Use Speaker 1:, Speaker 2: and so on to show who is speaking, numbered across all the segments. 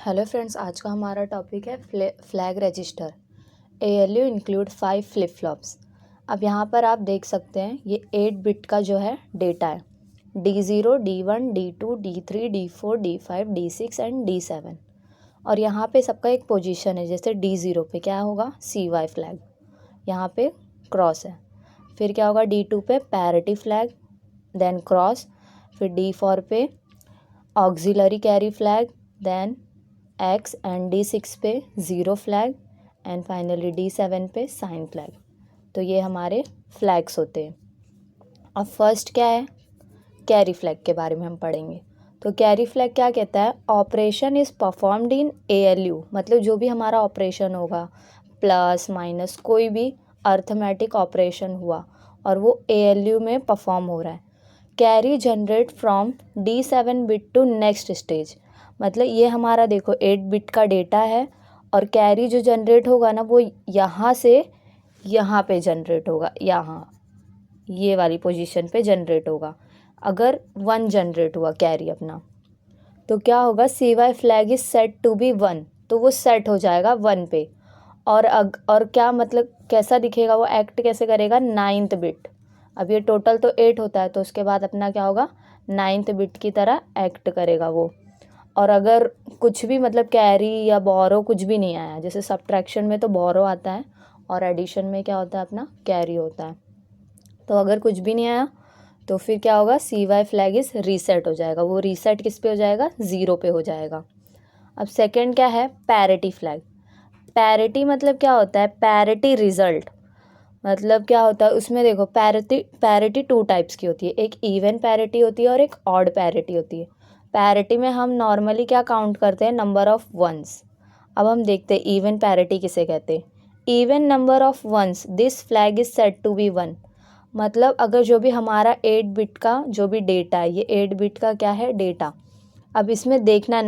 Speaker 1: Hello friends, आज का हमारा टॉपिक है flag register. ALU include 5 flip flops. अब यहाँ पर आप देख सकते हैं ये 8 बिट का जो है डेटा है। D0, D1, D2, D3, D4, D5, D6 and D7। और यहाँ पे सबका एक पोजीशन है। जैसे D0 पे क्या होगा, CY फ्लैग, यहाँ पे क्रॉस है। फिर क्या होगा, D2 पे पैरिटी फ्लैग, देन क्रॉस। फिर D4 पे auxiliary carry flag, then X and D6 पे zero flag and finally D7 पे साइन फ्लैग। तो ये हमारे फ्लैग्स होते हैं। अब फर्स्ट क्या है, कैरी फ्लैग के बारे में हम पढ़ेंगे। तो कैरी फ्लैग क्या कहता है, operation is performed in ALU, मतलब जो भी हमारा ऑपरेशन होगा, प्लस माइनस कोई भी अर्थमेटिक ऑपरेशन हुआ और वो ALU में परफॉर्म हो रहा है। Carry generate from D7 bit to next stage, मतलब ये हमारा देखो 8 बिट का डेटा है और कैरी जो जनरेट होगा ना वो यहाँ से यहाँ पे जनरेट होगा, यहाँ ये वाली पोजीशन पे जनरेट होगा। अगर 1 जनरेट हुआ कैरी अपना, तो क्या होगा, CY flag is set to be 1, तो वो सेट हो जाएगा 1 पे। और क्या मतलब कैसा दिखेगा, वो एक्ट कैसे करेगा, 9th बिट। अब ये टोटल तो 8 होता है, तो उसके बाद अपना क्या होगा, 9th बिट की तरह एक्ट करेगा वो। और अगर कुछ भी मतलब कैरी या बोरो कुछ भी नहीं आया, जैसे सब्ट्रैक्शन में तो बोरो आता है और एडिशन में क्या होता है, अपना कैरी होता है। तो अगर कुछ भी नहीं आया तो फिर क्या होगा, CY फ्लैग इज रीसेट हो जाएगा। वो रीसेट किस पे हो जाएगा, 0 पे हो जाएगा। अब सेकंड क्या है, पैरिटी फ्लैग। पैरिटी मतलब क्या होता है, पैरिटी रिजल्ट मतलब क्या होता है, उसमें देखो पैरिटी 2 टाइप्स की होती है। एक इवन पैरिटी होती है और एक ऑड पैरिटी होती है। पैरिटी में हम नॉर्मली क्या काउंट करते हैं, नंबर ऑफ वंस। अब हम देखते हैं इवन पैरिटी किसे कहते हैं। Even number of ones this flag is set to be 1, मतलब अगर जो भी हमारा 8 बिट का जो भी डेटा है, ये 8 बिट का क्या है डेटा। अब इसमें देखना है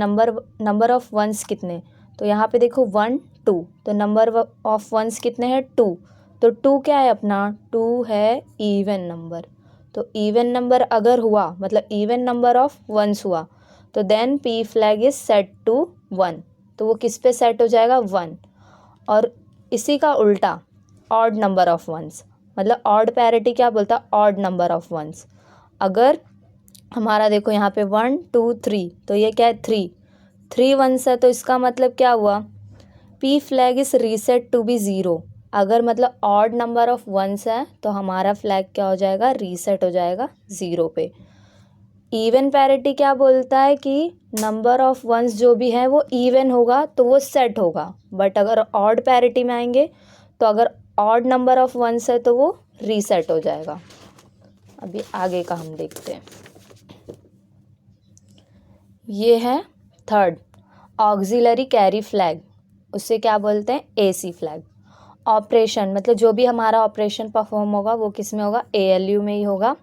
Speaker 1: नंबर ऑफ वंस कितने, तो यहाँ पे देखो 1 2, तो नंबर ऑफ वंस कितने हैं, 2। तो 2 क्या है अपना, 2 है इवन नंबर। तो इवन नंबर अगर हुआ, मतलब इवन नंबर ऑफ वंस हुआ, तो then P flag is set to 1, तो वो किस पे सेट हो जाएगा, 1। और इसी का उल्टा ऑड नंबर ऑफ वंस, मतलब ऑड पैरिटी क्या बोलता है, ऑड नंबर ऑफ वंस। अगर हमारा देखो यहाँ पे 1 2 3, तो ये क्या है, 3 वंस है, तो इसका मतलब क्या हुआ, P flag is reset to be 0। अगर मतलब ऑड नंबर ऑफ वंस है तो हमारा फ्लैग क्या हो जाएगा, रीसेट हो जाएगा 0 पे। इवन पैरिटी क्या बोलता है कि नंबर ऑफ वंस जो भी है वो इवन होगा तो वो सेट होगा, बट अगर ऑड पैरिटी में आएंगे तो अगर ऑड नंबर ऑफ वंस है तो वो रीसेट हो जाएगा। अभी आगे का हम देखते हैं। ये है थर्ड, ऑक्सिलरी कैरी फ्लैग, उससे क्या बोलते हैं, AC फ्लैग। ऑपरेशन मतलब जो भी हमारा ऑपरेशन परफॉर्म होगा वो किस में होगा, ALU में ही होगा।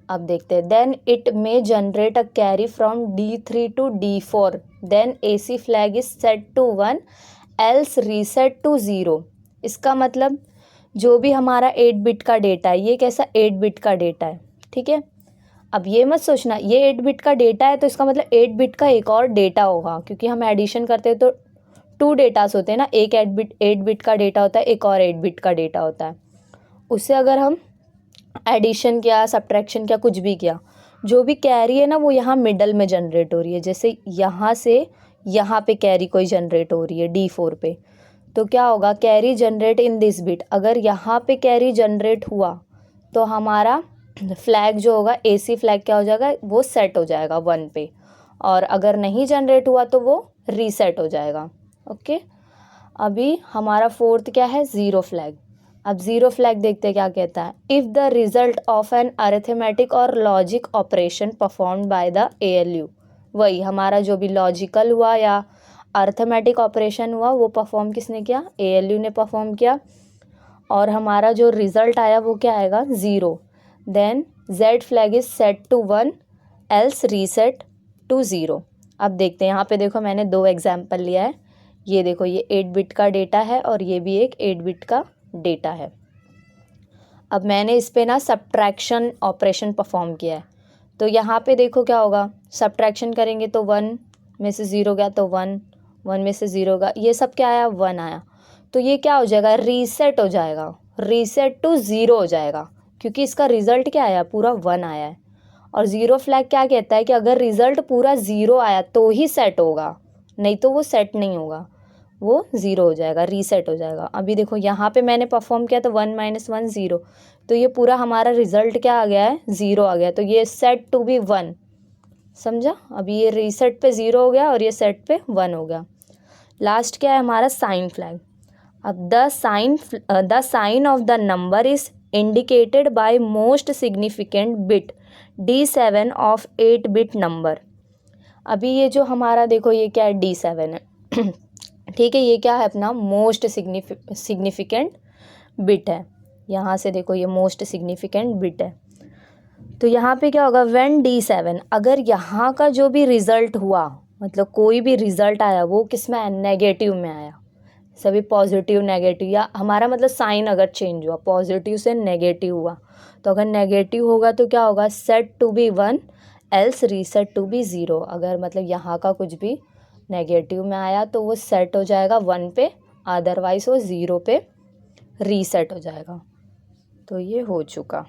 Speaker 1: अब देखते हैं, then it may generate a carry from D3 to D4, then AC flag is set to 1 else reset to 0। इसका मतलब जो भी हमारा 8 बिट का डेटा है, ये कैसा 8 बिट का डेटा है, ठीक है। अब ये मत सोचना ये 8 बिट का डेटा है तो इसका मतलब 8 बिट का एक और डेटा होगा, क्योंकि हम एडिशन करते हैं तो 2 डेटास होते हैं ना, एक 8 बिट का डेटा होता है, एक और 8 बिट का डेटा होता है। उससे अगर हम एडिशन किया, सब्ट्रैक्शन किया, कुछ भी किया, जो भी कैरी है ना वो यहाँ मिडल में जनरेट हो रही है। जैसे यहाँ से यहाँ पे कैरी कोई जनरेट हो रही है D4 पे, तो क्या होगा, carry generate in this bit. अगर यहाँ पे कैरी जनरेट हुआ तो हमारा फ्लैग जो होगा AC फ्लैग क्या हो जाएगा, वो सेट हो जाएगा 1 पे। और अगर नहीं जनरेट हुआ तो वो रीसेट हो जाएगा। ओके, अभी हमारा फोर्थ क्या है, ज़ीरो फ्लैग। अब ज़ीरो फ्लैग देखते हैं क्या कहता है, if the result of an arithmetic और logic operation performed by the ALU, वही हमारा जो भी लॉजिकल हुआ या अर्थमेटिक ऑपरेशन हुआ वो परफॉर्म किसने किया, ALU ने परफॉर्म किया, और हमारा जो रिज़ल्ट आया वो क्या आएगा, 0। देन Z flag is set to 1 else reset to 0। अब देखते हैं, यहाँ पे देखो मैंने 2 एग्जाम्पल लिया है। ये देखो ये 8 बिट का डेटा है और ये भी एक 8 बिट का डेटा है। अब मैंने इस पे ना सब्ट्रैक्शन ऑपरेशन परफॉर्म किया है, तो यहाँ पे देखो क्या होगा, सब्ट्रैक्शन करेंगे तो 1 में से 0 गया तो 1, 1 में से 0 का, ये सब क्या आया, 1 आया, तो ये क्या हो जाएगा, रीसेट हो जाएगा, रीसेट टू 0 हो जाएगा, क्योंकि इसका रिजल्ट क्या आया, पूरा 1 आया है। और 0 फ्लैग क्या कहता है कि अगर रिजल्ट पूरा 0 आया तो ही सेट होगा, नहीं तो वो सेट नहीं होगा, वो 0 हो जाएगा, रीसेट हो जाएगा। अभी देखो यहाँ पे मैंने परफॉर्म किया तो 1 - 1 0, तो ये पूरा हमारा रिजल्ट क्या आ गया है, 0 आ गया, तो ये सेट टू बी 1, समझा। अभी ये रीसेट पे 0 हो गया और ये सेट पे 1 हो गया। लास्ट क्या है हमारा, साइन फ्लैग। अब the sign of the number is indicated by most significant bit D7 of 8 bit number. अभी ये जो हमारा देखो ये क्या है, D7 है ठीक है, ये क्या है अपना मोस्ट सिग्निफिकेंट बिट है, यहाँ से देखो ये मोस्ट सिग्निफिकेंट बिट है। तो यहाँ पे क्या होगा, व्हेन D7, अगर यहाँ का जो भी रिजल्ट हुआ, मतलब कोई भी रिजल्ट आया वो किस में आया, नेगेटिव में आया, सभी पॉजिटिव नेगेटिव, या हमारा मतलब साइन अगर चेंज हुआ, पॉजिटिव से नेगेटिव हुआ, तो अगर नेगेटिव होगा तो क्या होगा, set to be 1 else reset to be 0। अगर मतलब यहाँ का कुछ भी नेगेटिव में आया तो वो सेट हो जाएगा 1 पे, अदरवाइज वो 0 पे रीसेट हो जाएगा। तो ये हो चुका।